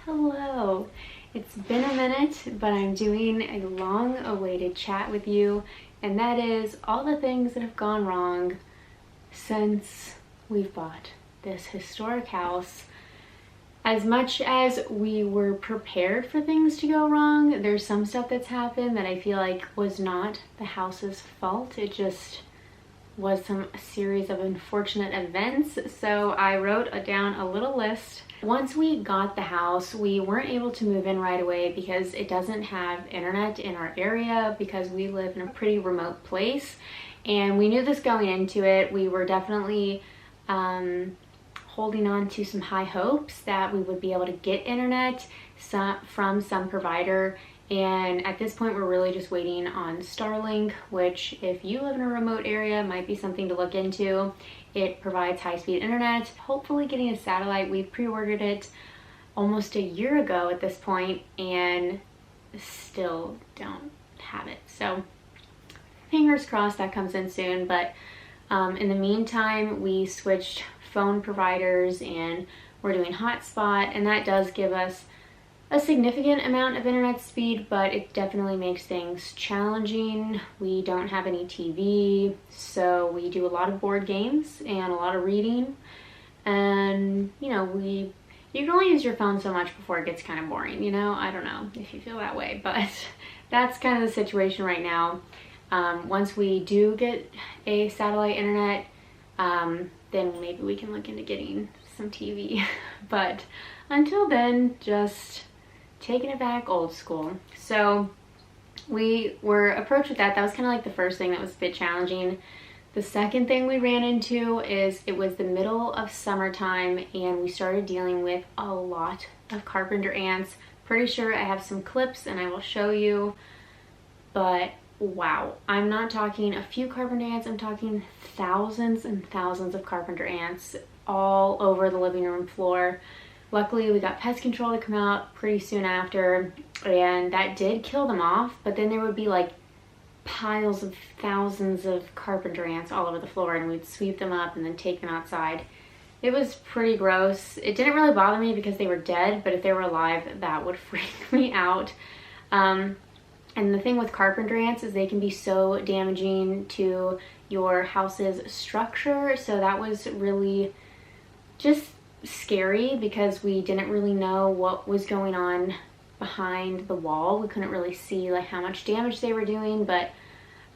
Hello. It's been a minute, but I'm doing a long-awaited chat with you, and that is all the things that have gone wrong since we've bought this historic house. As much as we were prepared for things to go wrong, there's some stuff that's happened that I feel like was not the house's fault. It just was a series of unfortunate events. So I wrote down a little list. Once we got the house, we weren't able to move in right away because it doesn't have internet in our area because we live in a pretty remote place. And we knew this going into it. We were definitely holding on to some high hopes that we would be able to get internet from some provider. And at this point, we're really just waiting on Starlink, which if you live in a remote area, might be something to look into. It provides high-speed internet. Hopefully getting a satellite. We've pre-ordered it almost a year ago at this point and still don't have it. So fingers crossed that comes in soon. But in the meantime, we switched phone providers and we're doing hotspot, and that does give us a significant amount of internet speed, but it definitely makes things challenging. We don't have any TV, so we do a lot of board games and a lot of reading. And you can only use your phone so much before it gets kind of boring, I don't know if you feel that way, but that's kind of the situation right now. Once we do get a satellite internet, then maybe we can look into getting some TV. But until then, just taking it back old school. So we were approached with that. That was kind of like the first thing that was a bit challenging. The second thing we ran into is it was the middle of summertime and we started dealing with a lot of carpenter ants. Pretty sure I have some clips and I will show you, but wow, I'm not talking a few carpenter ants, I'm talking thousands and thousands of carpenter ants all over the living room floor. Luckily, we got pest control to come out pretty soon after, and that did kill them off, but then there would be like piles of thousands of carpenter ants all over the floor, and we'd sweep them up and then take them outside. It was pretty gross. It didn't really bother me because they were dead, but if they were alive, that would freak me out. And the thing with carpenter ants is they can be so damaging to your house's structure, so that was really just scary because we didn't really know what was going on behind the wall. We couldn't really see like how much damage they were doing, but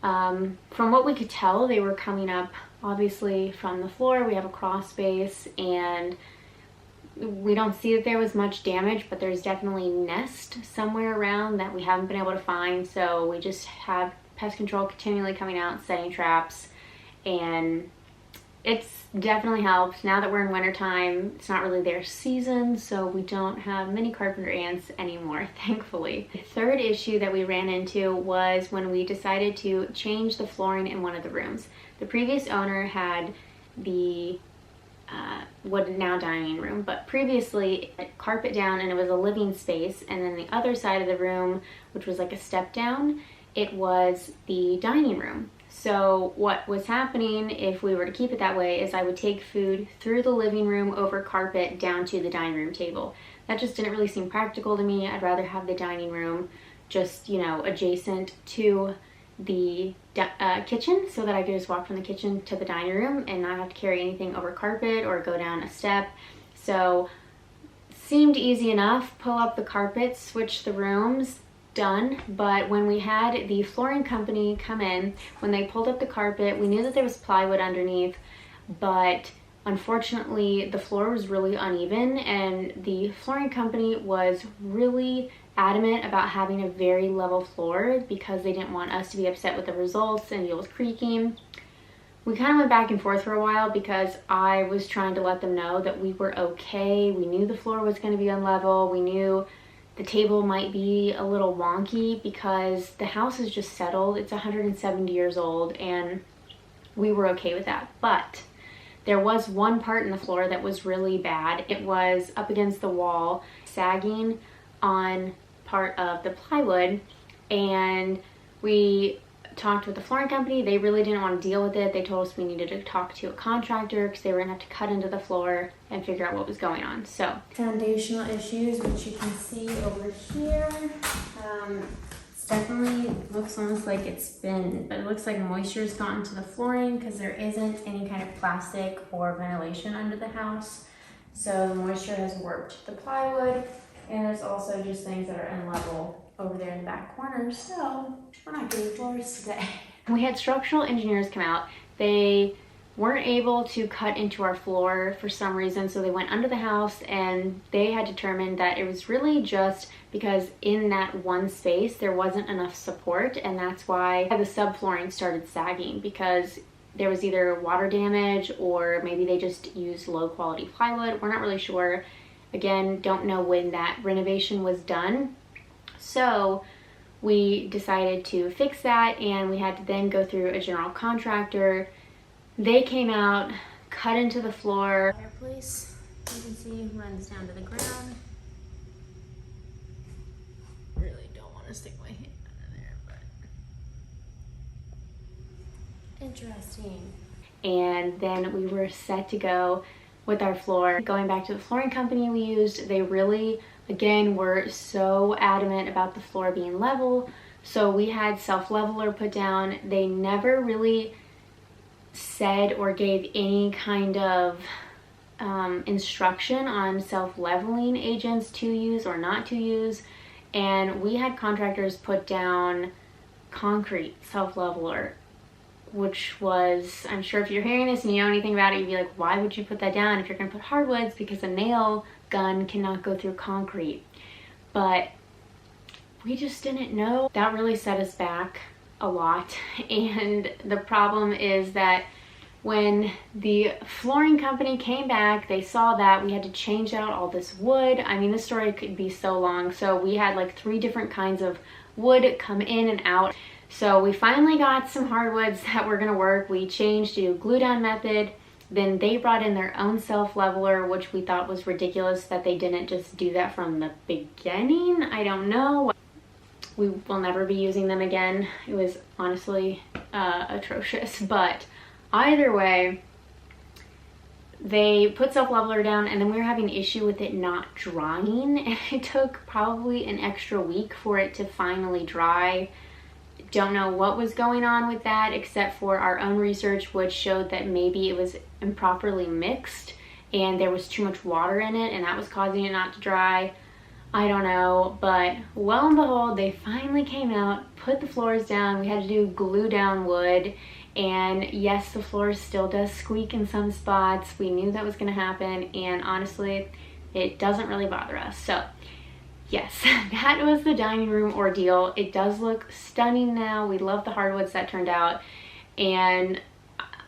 from what we could tell, they were coming up obviously from the floor. We have a crawl space and we don't see that there was much damage, but there's definitely nest somewhere around that we haven't been able to find. So we just have pest control continually coming out, setting traps, and it's definitely helped. Now that we're in wintertime, it's not really their season, so we don't have many carpenter ants anymore, thankfully. The third issue that we ran into was when we decided to change the flooring in one of the rooms. The previous owner had the what is now dining room, but previously carpet down and it was a living space, and then the other side of the room, which was like a step down, it was the dining room. So what was happening if we were to keep it that way is I would take food through the living room over carpet down to the dining room table. That just didn't really seem practical to me. I'd rather have the dining room just, adjacent to the kitchen so that I could just walk from the kitchen to the dining room and not have to carry anything over carpet or go down a step. So seemed easy enough. Pull up the carpet, switch the rooms, done. But when we had the flooring company come in, when they pulled up the carpet, we knew that there was plywood underneath, but unfortunately the floor was really uneven, and the flooring company was really adamant about having a very level floor because they didn't want us to be upset with the results and deal with creaking. We kind of went back and forth for a while because I was trying to let them know that we were okay. We knew the floor was going to be unlevel. We knew the table might be a little wonky because the house is just settled. It's 170 years old, and we were okay with that. But there was one part in the floor that was really bad. It was up against the wall, sagging on part of the plywood, and we talked with the flooring company. They really didn't want to deal with it. They told us we needed to talk to a contractor because they were gonna have to cut into the floor and figure out what was going on. So foundational issues, which you can see over here. It definitely looks almost like it's been, but it looks like moisture's gotten to the flooring because there isn't any kind of plastic or ventilation under the house. So the moisture has warped the plywood, and there's also just things that are unlevel over there in the back corner. So we're not getting floors today. We had structural engineers come out. They weren't able to cut into our floor for some reason, so they went under the house and they had determined that it was really just because in that one space there wasn't enough support, and that's why the subflooring started sagging, because there was either water damage or maybe they just used low quality plywood. We're not really sure. Again, don't know when that renovation was done. So we decided to fix that, and we had to then go through a general contractor. They came out, cut into the floor. Fireplace, you can see, runs down to the ground. Really don't want to stick my hand under there, but interesting. And then we were set to go with our floor. Going back to the flooring company we used, they really, again, were so adamant about the floor being level. So we had self-leveler put down. They never really said or gave any kind of instruction on self-leveling agents to use or not to use, and we had contractors put down concrete self-leveler, which was, I'm sure if you're hearing this and you know anything about it, you'd be like, why would you put that down if you're going to put hardwoods? Because a nail gun cannot go through concrete. But we just didn't know. That really set us back a lot. And the problem is that when the flooring company came back, they saw that we had to change out all this wood. I mean, this story could be so long. So we had like 3 different kinds of wood come in and out. So we finally got some hardwoods that were gonna work. We changed to glue down method. Then they brought in their own self-leveler, which we thought was ridiculous that they didn't just do that from the beginning. I don't know. We will never be using them again. It was honestly atrocious, but either way, they put self-leveler down, and then we were having an issue with it not drying, and it took probably an extra week for it to finally dry. Don't know what was going on with that, except for our own research, which showed that maybe it was improperly mixed and there was too much water in it, and that was causing it not to dry. I don't know, but lo and behold, they finally came out, put the floors down. We had to do glue down wood, and yes, the floor still does squeak in some spots. We knew that was going to happen, and honestly, it doesn't really bother us. So yes, that was the dining room ordeal. It does look stunning now. We love the hardwoods that turned out, and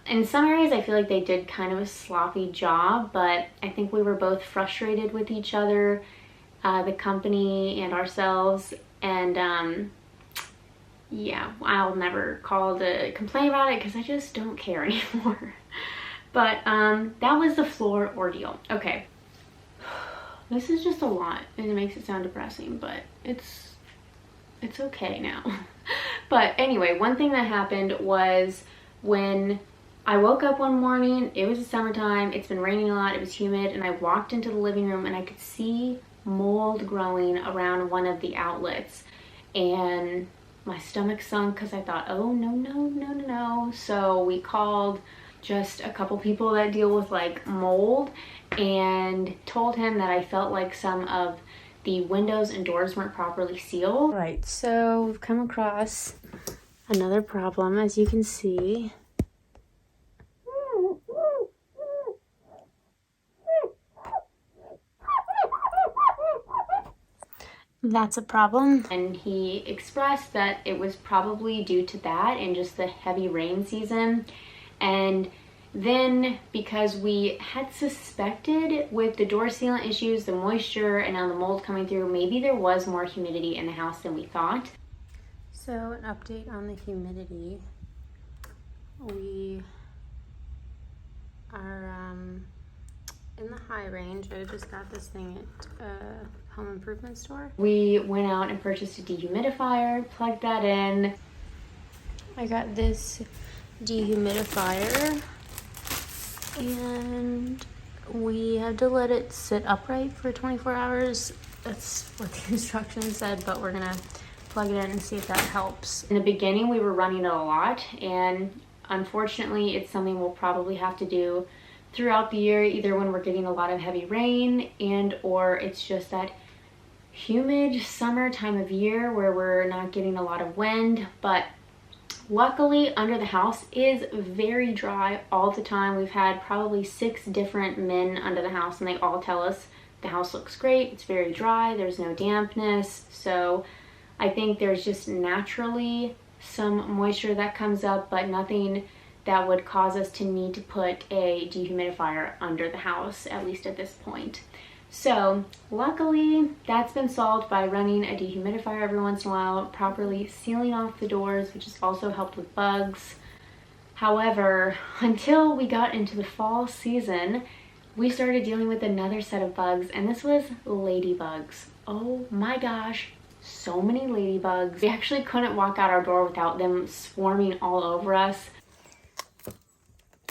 in some areas I feel like they did kind of a sloppy job, but I think we were both frustrated with each other, the company and ourselves, and yeah, I'll never call to complain about it because I just don't care anymore. But that was the floor ordeal. Okay, this is just a lot and it makes it sound depressing, but it's okay now. But anyway, one thing that happened was when I woke up one morning, it was the summertime, it's been raining a lot, it was humid, and I walked into the living room and I could see mold growing around one of the outlets, and my stomach sunk because I thought, oh no. So we called just a couple people that deal with like mold and told him that I felt like some of the windows and doors weren't properly sealed. Right, so we've come across another problem, as you can see. That's a problem. And he expressed that it was probably due to that and just the heavy rain season. And then because we had suspected with the door sealant issues, the moisture, and now the mold coming through, maybe there was more humidity in the house than we thought. So an update on the humidity. We are in the high range. I just got this thing at a home improvement store. We went out and purchased a dehumidifier, plugged that in. I got this dehumidifier and we had to let it sit upright for 24 hours. That's what the instructions said, but we're gonna plug it in and see if that helps. In the beginning, we were running it a lot, and unfortunately, it's something we'll probably have to do throughout the year, either when we're getting a lot of heavy rain and or it's just that humid summer time of year where we're not getting a lot of wind. But luckily, under the house is very dry all the time. We've had probably 6 different men under the house, and they all tell us the house looks great, it's very dry, there's no dampness. So I think there's just naturally some moisture that comes up, but nothing that would cause us to need to put a dehumidifier under the house, at least at this point. So luckily that's been solved by running a dehumidifier every once in a while, properly sealing off the doors, which has also helped with bugs. However, until we got into the fall season, we started dealing with another set of bugs, and this was ladybugs. Oh my gosh, so many ladybugs. We actually couldn't walk out our door without them swarming all over us.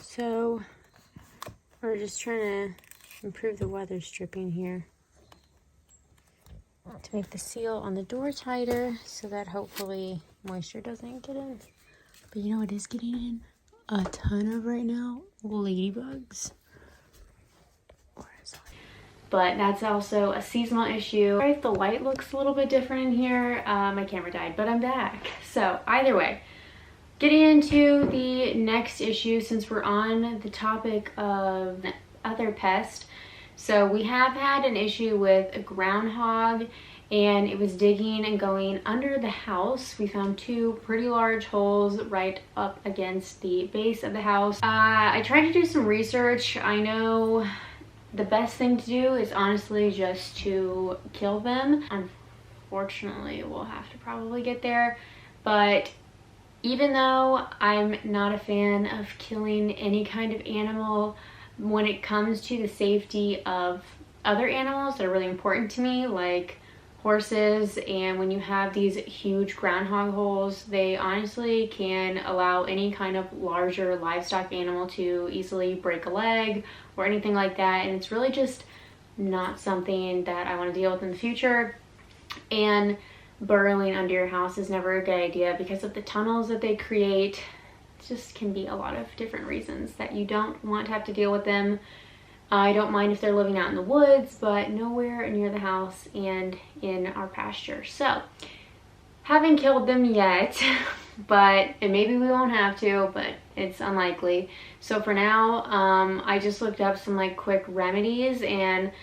So we're just trying to improve the weather stripping here to make the seal on the door tighter so that hopefully moisture doesn't get in. But you know what is getting in a ton of right now? Ladybugs. But that's also a seasonal issue. Sorry if the light looks a little bit different in here. My camera died, but I'm back. So either way, getting into the next issue, since we're on the topic of other pests. So we have had an issue with a groundhog, and it was digging and going under the house. We found 2 pretty large holes right up against the base of the house. I tried to do some research. I know the best thing to do is honestly just to kill them. Unfortunately, we'll have to probably get there. But even though I'm not a fan of killing any kind of animal, when it comes to the safety of other animals that are really important to me, like horses, and when you have these huge groundhog holes, they honestly can allow any kind of larger livestock animal to easily break a leg or anything like that, and it's really just not something that I want to deal with in the future. And burrowing under your house is never a good idea because of the tunnels that they create. It just can be a lot of different reasons that you don't want to have to deal with them. I don't mind if they're living out in the woods, but nowhere near the house and in our pasture. So, haven't killed them yet, but and maybe we won't have to, but it's unlikely. So for now, I just looked up some like quick remedies, and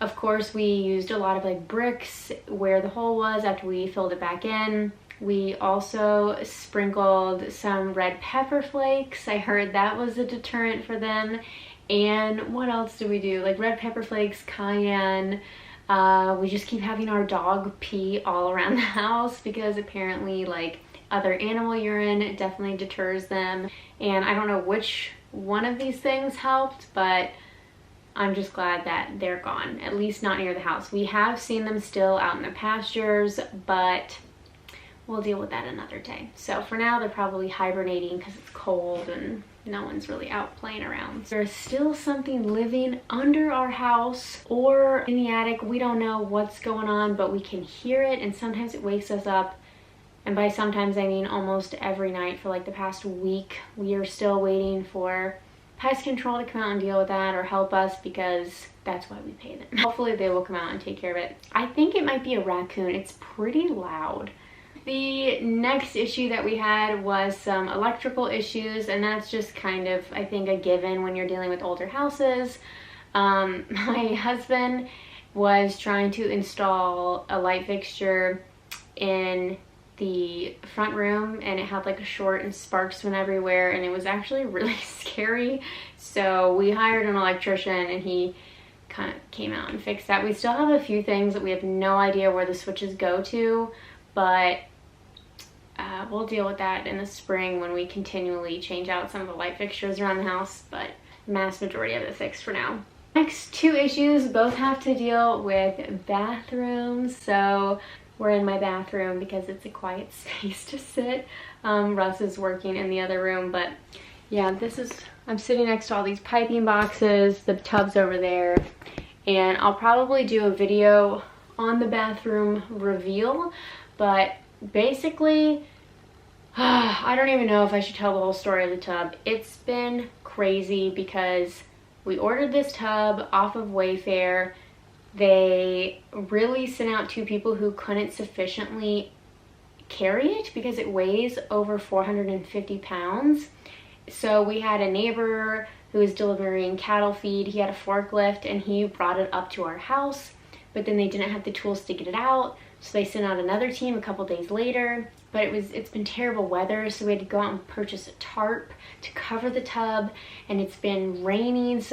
of course we used a lot of like bricks where the hole was after we filled it back in. We also sprinkled some red pepper flakes. I heard that was a deterrent for them. And what else do we do? Like red pepper flakes, cayenne. We just keep having our dog pee all around the house because apparently like other animal urine definitely deters them. And I don't know which one of these things helped, but I'm just glad that they're gone, at least not near the house. We have seen them still out in the pastures, but we'll deal with that another day. So for now, they're probably hibernating because it's cold and no one's really out playing around. There's still something living under our house or in the attic. We don't know what's going on, but we can hear it, and sometimes it wakes us up. And by sometimes, I mean almost every night for like the past week. We are still waiting for pest control to come out and deal with that or help us, because that's why we pay them. Hopefully they will come out and take care of it. I think it might be a raccoon. It's pretty loud. The next issue that we had was some electrical issues, and that's just kind of, I think, a given when you're dealing with older houses. My husband was trying to install a light fixture in the front room, and it had like a short and sparks went everywhere, and it was actually really scary. So we hired an electrician, and he kind of came out and fixed that. We still have a few things that we have no idea where the switches go to, but we'll deal with that in the spring when we continually change out some of the light fixtures around the house, but mass majority of it fixed for now. Next two issues both have to deal with bathrooms. So we're in my bathroom because it's a quiet space to sit. Russ is working in the other room, but yeah, I'm sitting next to all these piping boxes, the tub's over there, and I'll probably do a video on the bathroom reveal, but basically, I don't even know if I should tell the whole story of the tub. It's been crazy because we ordered this tub off of Wayfair. They really sent out 2 people who couldn't sufficiently carry it because it weighs over 450 pounds. So we had a neighbor who was delivering cattle feed. He had a forklift and he brought it up to our house, but then they didn't have the tools to get it out. So they sent out another team a couple days later, but it's been terrible weather, so we had to go out and purchase a tarp to cover the tub, and it's been raining.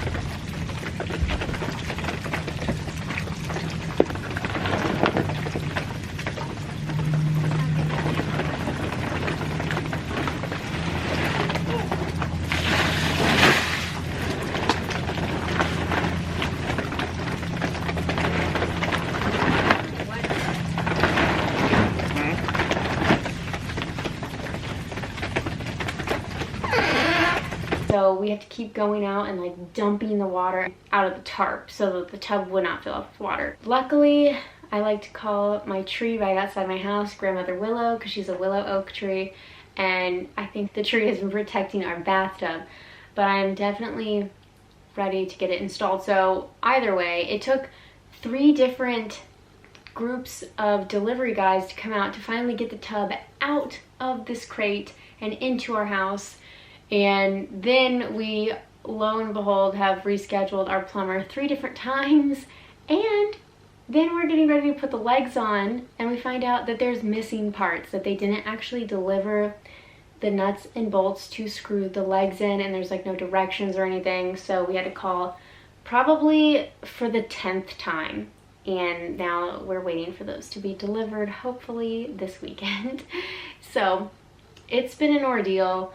So we have to keep going out and like dumping the water out of the tarp so that the tub would not fill up with water. Luckily, I like to call my tree right outside my house Grandmother Willow because she's a willow oak tree, and I think the tree has been protecting our bathtub, but I'm definitely ready to get it installed. So either way, it took 3 different groups of delivery guys to come out to finally get the tub out of this crate and into our house. And then we, lo and behold, have rescheduled our plumber 3 different times, and then we're getting ready to put the legs on and we find out that there's missing parts, that they didn't actually deliver the nuts and bolts to screw the legs in, and there's like no directions or anything. So we had to call probably for the 10th time, and now we're waiting for those to be delivered, hopefully this weekend. So it's been an ordeal.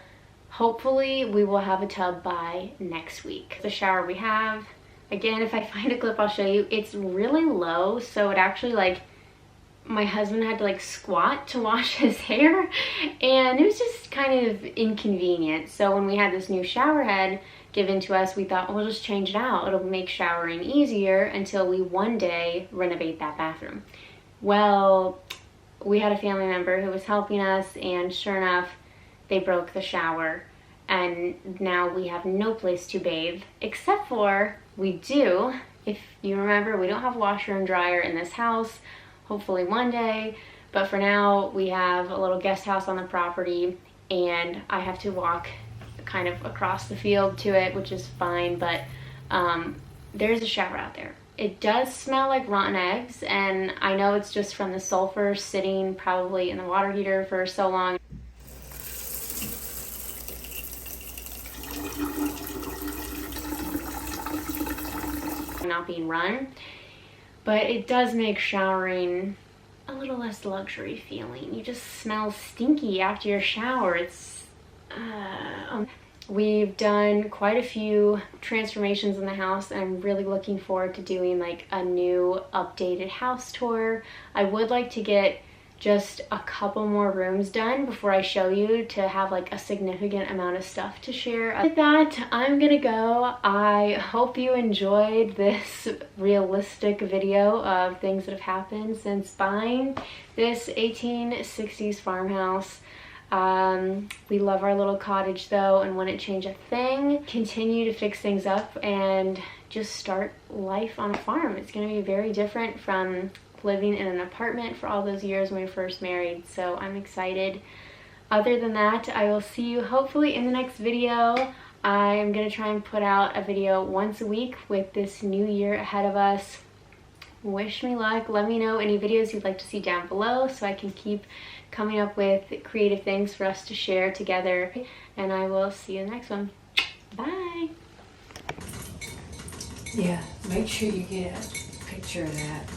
Hopefully we will have a tub by next week. The shower we have, again, if I find a clip I'll show you, it's really low, so it actually, like, my husband had to like squat to wash his hair, and it was just kind of inconvenient. So when we had this new shower head given to us, we thought, we'll just change it out. It'll make showering easier until we one day renovate that bathroom. Well, we had a family member who was helping us, and sure enough, they broke the shower, and now we have no place to bathe, except for we do, if you remember, we don't have a washer and dryer in this house. Hopefully one day, but for now we have a little guest house on the property, and I have to walk kind of across the field to it, which is fine, but there's a shower out there. It does smell like rotten eggs, and I know it's just from the sulfur sitting probably in the water heater for so long. Not being run, but it does make showering a little less luxury feeling. You just smell stinky after your shower. It's we've done quite a few transformations in the house, and I'm really looking forward to doing like a new updated house tour. I would like to get just a couple more rooms done before I show you, to have like a significant amount of stuff to share. With that, I'm gonna go. I hope you enjoyed this realistic video of things that have happened since buying this 1860s farmhouse. We love our little cottage though, and wouldn't change a thing. Continue to fix things up and just start life on a farm. It's gonna be very different from living in an apartment for all those years when we first married, so I'm excited. Other than that, I will see you hopefully in the next video. I'm gonna try and put out a video once a week with this new year ahead of us. Wish me luck. Let me know any videos you'd like to see down below so I can keep coming up with creative things for us to share together, and I will see you in the next one. Bye. Yeah, make sure you get a picture of that.